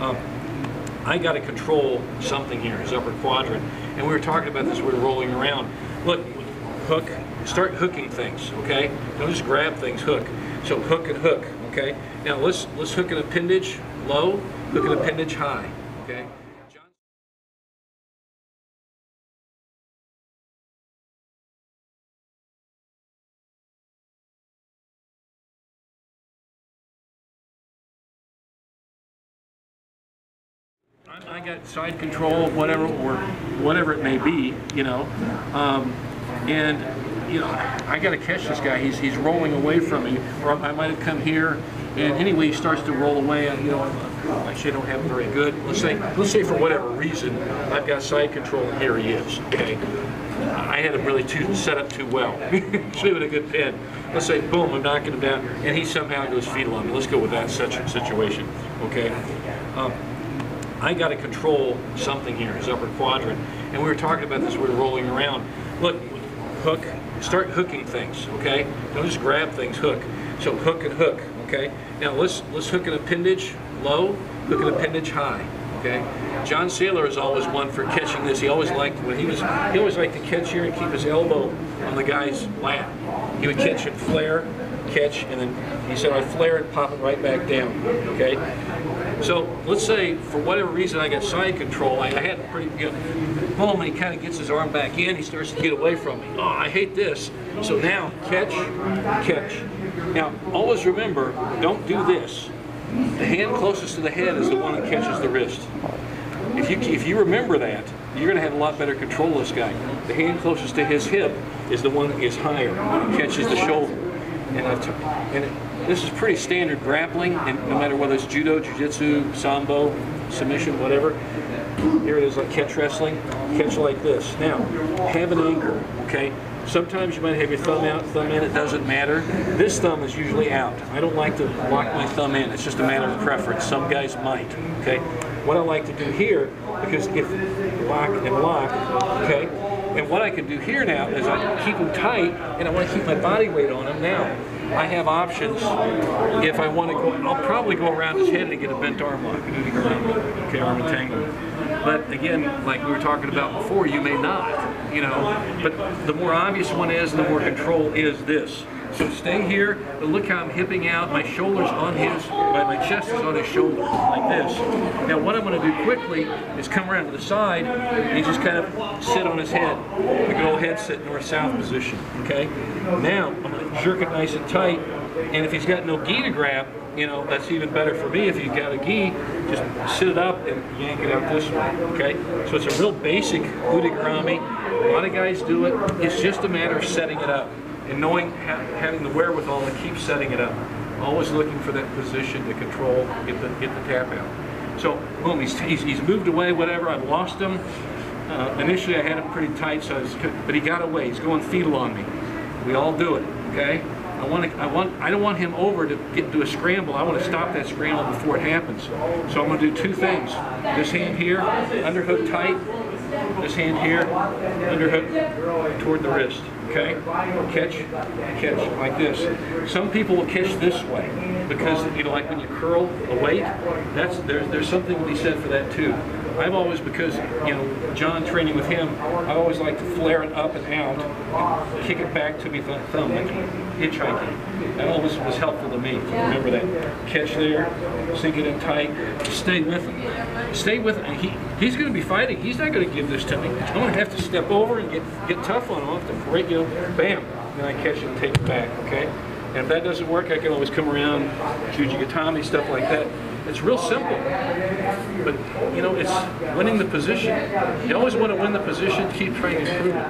I got to control something here, his upper quadrant. And we were talking about this, we were rolling around. Look, hook, start hooking things, okay? Don't just grab things, hook. So hook and hook, okay? Now let's hook an appendage low, hook an appendage high, okay? I got side control, whatever, or whatever it may be, you know, and you know, I got to catch this guy. He's rolling away from me, or I might have come here, and anyway, he starts to roll away. And you know, actually, I don't have it very good. Let's say for whatever reason, I've got side control, and here he is. Okay, I had him really set up too well. Should have been a good pin. Let's say, boom, I'm knocking him down, and he somehow goes fetal on me. Let's go with that situation. Okay. I got to control something here, his upper quadrant. And we were talking about this, we were rolling around. Look, hook, start hooking things, okay? Don't just grab things, hook. So hook and hook, okay? Now let's hook an appendage low, hook an appendage high, okay? John Saylor is always one for catching this. He always liked, he always liked to catch here and keep his elbow on the guy's lap. He would catch and flare, catch, and then he said I'd flare and pop it right back down, okay? So let's say for whatever reason I got side control. I had a pretty good boom, and he kind of gets his arm back in. He starts to get away from me. Oh, I hate this. So now catch, catch. Now always remember, don't do this. The hand closest to the head is the one that catches the wrist. If you remember that, you're going to have a lot better control of this guy. The hand closest to his hip is the one that is higher, catches the shoulder. This is pretty standard grappling, and no matter whether it's judo, jiu-jitsu, sambo, submission, whatever. Here it is, like catch wrestling, catch like this. Now, have an anchor, okay? Sometimes you might have your thumb out, thumb in, it doesn't matter. This thumb is usually out. I don't like to lock my thumb in, it's just a matter of preference. Some guys might, okay? What I like to do here, because if lock and lock, okay? And what I can do here now is I keep them tight, and I want to keep my body weight on them now. I have options if I want to go. I'll probably go around his head and get a bent arm lock, an Ude Garami, okay, arm entanglement. But again, like we were talking about before, you may not, you know. But the more obvious one is, the more control is this. So stay here, but look how I'm hipping out. My shoulder's on his, my chest is on his shoulder, like this. Now what I'm going to do quickly is come around to the side and just kind of sit on his head. The good old head sit north-south position, okay? Now I'm going to jerk it nice and tight, and if he's got no gi to grab, you know, that's even better for me. If you've got a gi, just sit it up and yank it out this way, okay? So it's a real basic Ude Garami. A lot of guys do it. It's just a matter of setting it up and knowing, having the wherewithal to keep setting it up. Always looking for that position to control, get the tap out. So, boom, he's moved away, whatever, I've lost him. Initially I had him pretty tight, but he got away. He's going fetal on me. We all do it, okay? I don't want him over to get into a scramble. I want to stop that scramble before it happens. So I'm going to do two things. This hand here, underhook tight. This hand here, underhook toward the wrist. Okay? Catch, like this. Some people will catch this way because, you know, like when you curl a weight, there's something to be said for that too. I've always, because, you know, John training with him, I always like to flare it up and out and kick it back to me with my thumb, like hitchhiking. That always was helpful to me. Remember that. Catch there, sink it in tight, stay with him. Stay with him. He's going to be fighting. He's not going to give this to me. I'm going to have to step over and get tough on him. I'll have to break, you know, bam. Then I catch it and take it back, okay? And if that doesn't work, I can always come around, Jujigatami, stuff like that. It's real simple, but you know, it's winning the position. You always want to win the position, keep trying to improve it.